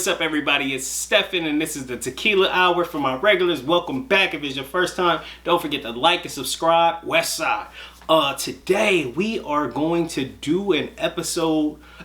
what's up everybody? It's Stefan and this is the Tequila Hour. For my regulars, welcome back. If it's your first time, don't forget to like and subscribe. Westside. Today we are going to do a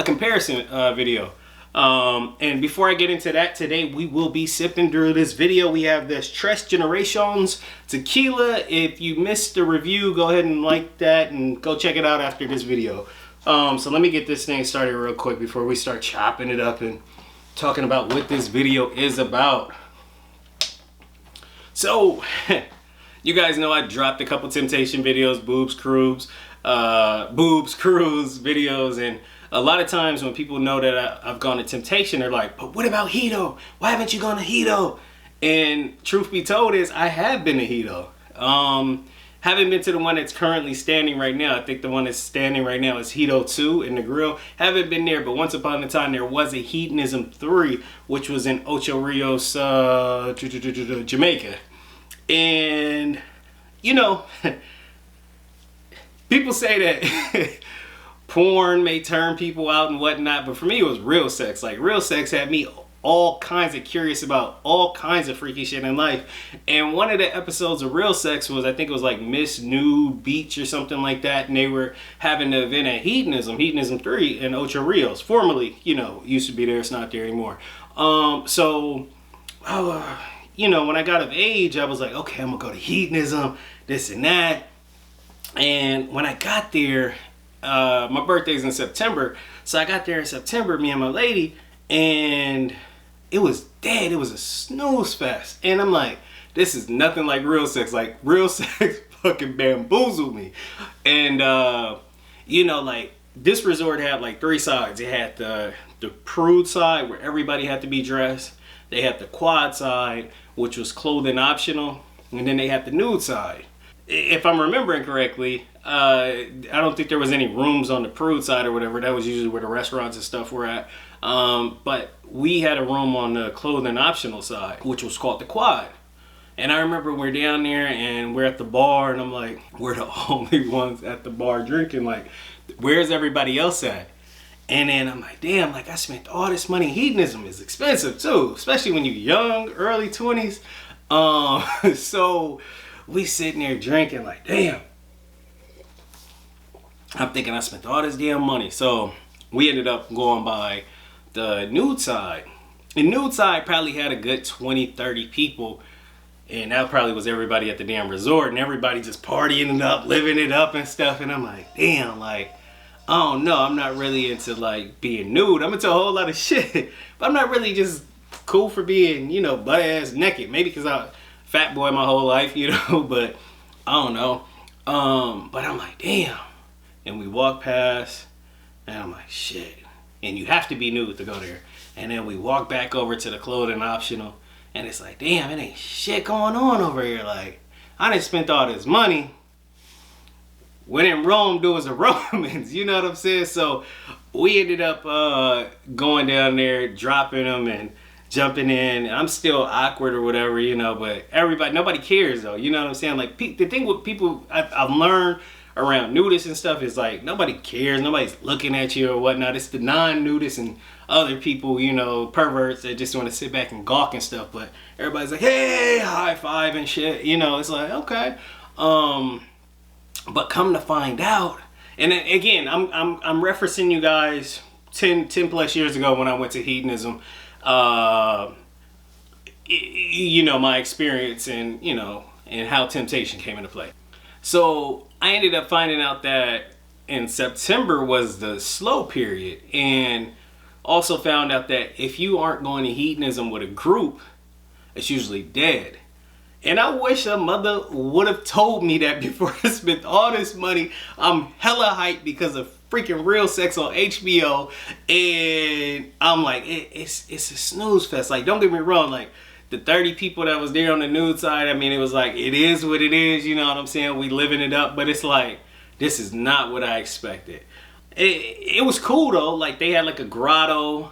comparison video. And before I get into that, today we will be sipping through this video. We have this Tres Generations Tequila. If you missed the review, go ahead and like that and go check it out after this video. So let me get this thing started real quick before we start chopping it up and talking about what this video is about. So, you guys know I dropped a couple temptation videos, boobs cruise videos, and a lot of times when people know that I've gone to temptation, they're like, but what about Hedo? Why haven't you gone to Hedo? And truth be told is I have been to Hedo. Haven't been to the one that's currently standing right now. I think the one that's standing right now is Hedo 2 in the grill. Haven't been there, but once upon a time there was a Hedonism 3, which was in Ocho Rios, Jamaica. And, you know, people say that porn may turn people out and whatnot, but for me it was real sex. Like, real sex had me all kinds of curious about all kinds of freaky shit in life. And one of the episodes of real sex was, I think it was like Miss Nude Beach or something like that, and they were having the event at Hedonism 3 in Ocho Rios. Formerly, you know, used to be there, it's not there anymore. You know, when I got of age, I was like, okay, I'm gonna go to Hedonism, this and that. And when I got there, my birthday's in September, so I got there in September, me and my lady, and it was dead. It was a snooze fest. And I'm like, this is nothing like real sex. Like, real sex fucking bamboozled me. And, you know, like, this resort had like 3 sides. It had the prude side where everybody had to be dressed. They had the quad side, which was clothing optional. And then they had the nude side. If I'm remembering correctly, I don't think there was any rooms on the prude side or whatever. That was usually where the restaurants and stuff were at. But we had a room on the clothing optional side, which was called the quad. And I remember we're down there and we're at the bar, and I'm like, we're the only ones at the bar drinking. Like, where's everybody else at? And then I'm like, damn, like I spent all this money. Hedonism is expensive too, especially when you're young, early 20s. So we sitting there drinking like, damn. I'm thinking I spent all this damn money. So we ended up going by the nude side. The nude side probably had a good 20-30 people, and that probably was everybody at the damn resort, and everybody just partying it up, living it up and stuff. And I'm like, damn, like, I don't know, I'm not really into like being nude. I'm into a whole lot of shit, but I'm not really just cool for being, you know, butt ass naked. Maybe because I'm a fat boy my whole life, you know, but I don't know. But I'm like, damn. And we walk past, and I'm like, shit. And you have to be nude to go there. And then we walk back over to the clothing optional, and it's like, damn, it ain't shit going on over here. Like, I done spent all this money. When in Rome, do as the Romans, you know what I'm saying? So we ended up going down there, dropping them and jumping in. I'm still awkward or whatever, you know, but nobody cares though, you know what I'm saying? Like, the thing with people I've learned around nudists and stuff is like, nobody cares, nobody's looking at you or whatnot. It's the non-nudists and other people, you know, perverts that just want to sit back and gawk and stuff, but everybody's like, hey, high five and shit, you know. It's like, okay. But come to find out, and then again, I'm referencing you guys 10 plus years ago when I went to Hedonism, you know, my experience and, you know, and how temptation came into play. So I ended up finding out that in September was the slow period, and also found out that if you aren't going to Hedonism with a group, it's usually dead. And I wish a mother would have told me that before I spent all this money. I'm hella hyped because of freaking real sex on HBO, and I'm like, it's a snooze fest. Like, don't get me wrong, like, the 30 people that was there on the nude side, I mean, it was like, it is what it is, you know what I'm saying? We living it up, but it's like, this is not what I expected. It was cool though. Like, they had like a grotto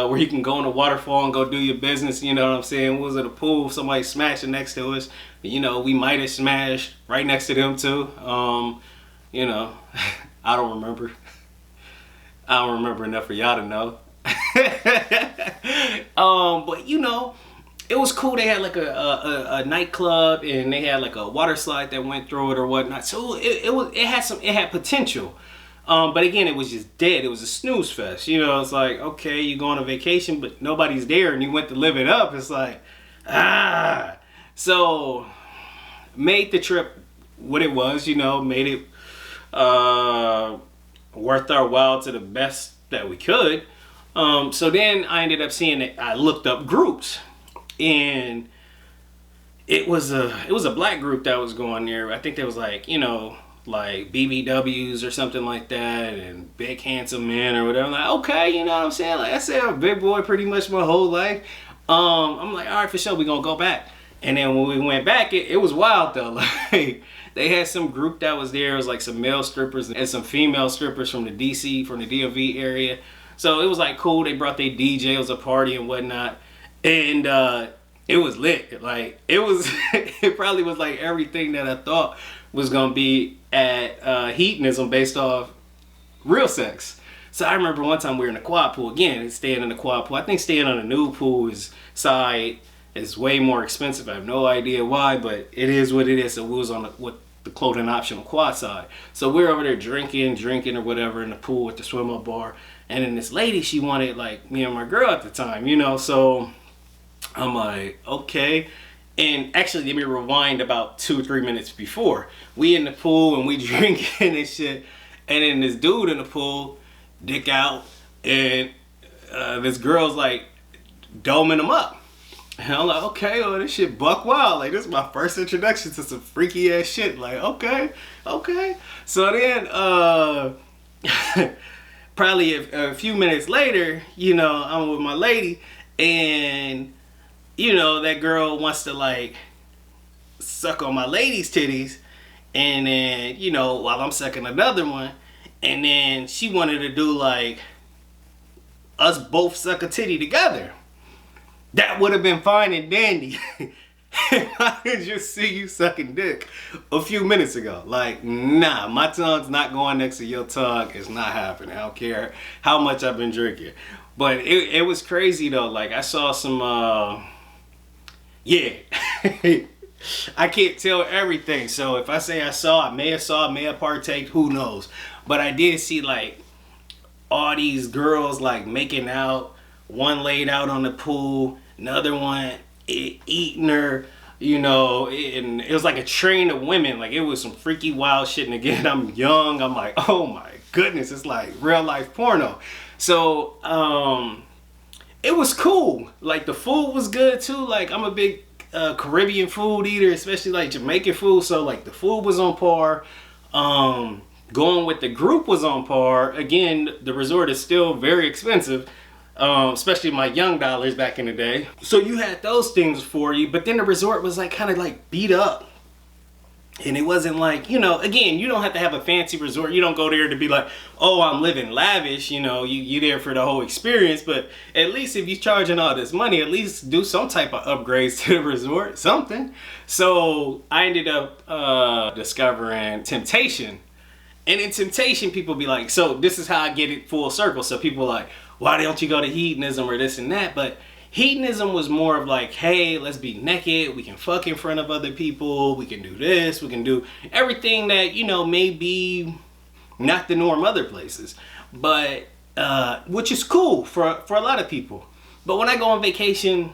where you can go in the waterfall and go do your business, you know what I'm saying? Was it a pool? Somebody smashing next to us. You know, we might have smashed right next to them too. You know, I don't remember enough for y'all to know. But you know, it was cool. They had like a nightclub, and they had like a water slide that went through it or whatnot. So it had potential. But again, it was just dead. It was a snooze fest. You know, it's like, okay, you go on a vacation, but nobody's there, and you went to live it up. It's like, ah. So made the trip what it was. You know, made it worth our while to the best that we could. So then I ended up seeing that I looked up groups, and it was a black group that was going there. I think there was like, you know, like BBWs or something like that, and big handsome men or whatever. I'm like, okay, you know what I'm saying? Like I said, I'm a big boy pretty much my whole life. I'm like, all right, for sure, we're gonna go back. And then when we went back, it was wild though. Like they had some group that was there. It was like some male strippers and some female strippers from the DC, from the DMV area. So it was like cool. They brought their DJ. It was a party and whatnot. And it was lit. Like it was, it probably was like everything that I thought was gonna be at Hedonism based off real sex. So I remember one time we were in the quad pool again, staying in the quad pool. I think staying on a nude pool side is way more expensive. I have no idea why, but it is what it is. So we was on with the clothing optional quad side. So we're over there drinking or whatever in the pool with the swim up bar. And then this lady, she wanted like me and my girl at the time, you know. So I'm like, okay. And actually, let me rewind about 2 or 3 minutes before. We in the pool and we drinking and shit. And then this dude in the pool, dick out, and this girl's like doming him up. And I'm like, okay, well, this shit buck wild. Like, this is my first introduction to some freaky ass shit. Like, okay. So then, probably a few minutes later, you know, I'm with my lady, and you know, that girl wants to like suck on my lady's titties, and then, you know, while I'm sucking another one, and then she wanted to do like us both suck a titty together. That would have been fine and dandy if I could just see you sucking dick a few minutes ago. Like, nah, my tongue's not going next to your tongue. It's not happening. I don't care how much I've been drinking. But it was crazy though. Like I saw some, yeah. I can't tell everything. So if I say I may have partaked, who knows. But I did see like all these girls like making out. One laid out on the pool, another one eating her, you know, and it was like a train of women. Like it was some freaky wild shit. And again, I'm young. I'm like, oh my goodness, it's like real life porno. So it was cool. Like the food was good too. Like I'm a big Caribbean food eater, especially like Jamaican food. So like the food was on par. Going with the group was on par. Again, the resort is still very expensive. Especially my young dollars back in the day. So you had those things for you, but then the resort was like kind of like beat up. And it wasn't like, you know, again, you don't have to have a fancy resort. You don't go there to be like, oh, I'm living lavish. You know, you there for the whole experience. But at least if you're charging all this money, at least do some type of upgrades to the resort, something. So I ended up discovering Temptation. And in Temptation, people be like, so this is how I get it full circle. So people are like, why don't you go to Hedonism or this and that? But Hedonism was more of like, hey, let's be naked. We can fuck in front of other people. We can do this. We can do everything that, you know, may be not the norm other places. But, which is cool for a lot of people. But when I go on vacation,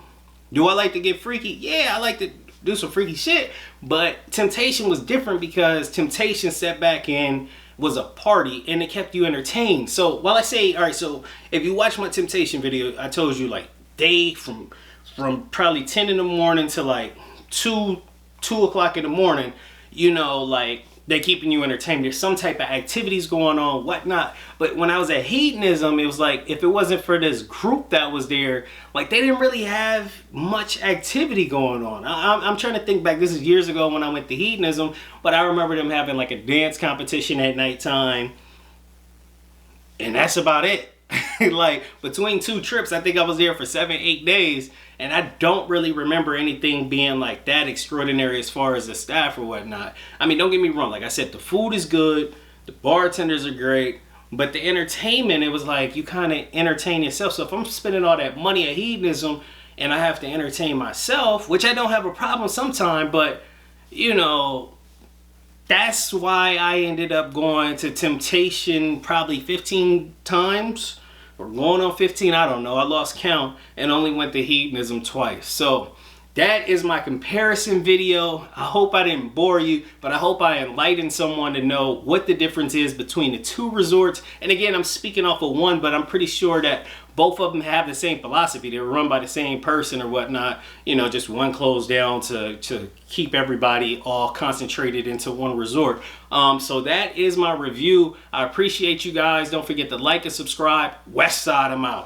do I like to get freaky? Yeah, I like to do some freaky shit. But Temptation was different because Temptation set back in was a party and it kept you entertained. So while I say, all right, so if you watch my Temptation video, I told you like day from probably 10 in the morning to like 2 o'clock in the morning, you know, like they're keeping you entertained. There's some type of activities going on, whatnot. But when I was at Hedonism, it was like, if it wasn't for this group that was there, like they didn't really have much activity going on. I'm trying to think back. This is years ago when I went to Hedonism, but I remember them having like a dance competition at nighttime. And that's about it. Like between 2 trips, I think I was there for 7-8 days. And I don't really remember anything being like that extraordinary as far as the staff or whatnot. I mean, don't get me wrong. Like I said, the food is good. The bartenders are great. But the entertainment, it was like you kind of entertain yourself. So if I'm spending all that money at hedonism and I have to entertain myself, which I don't have a problem sometime, but you know, that's why I ended up going to temptation probably 15 times or going on 15, I don't know. I lost count and only went to hedonism twice. So that is my comparison video. I hope I didn't bore you, but I hope I enlightened someone to know what the difference is between the two resorts. And again, I'm speaking off of one, but I'm pretty sure that both of them have the same philosophy. They were run by the same person or whatnot. You know, just one closed down to keep everybody all concentrated into one resort. So that is my review. I appreciate you guys. Don't forget to like and subscribe. West Side, I'm out.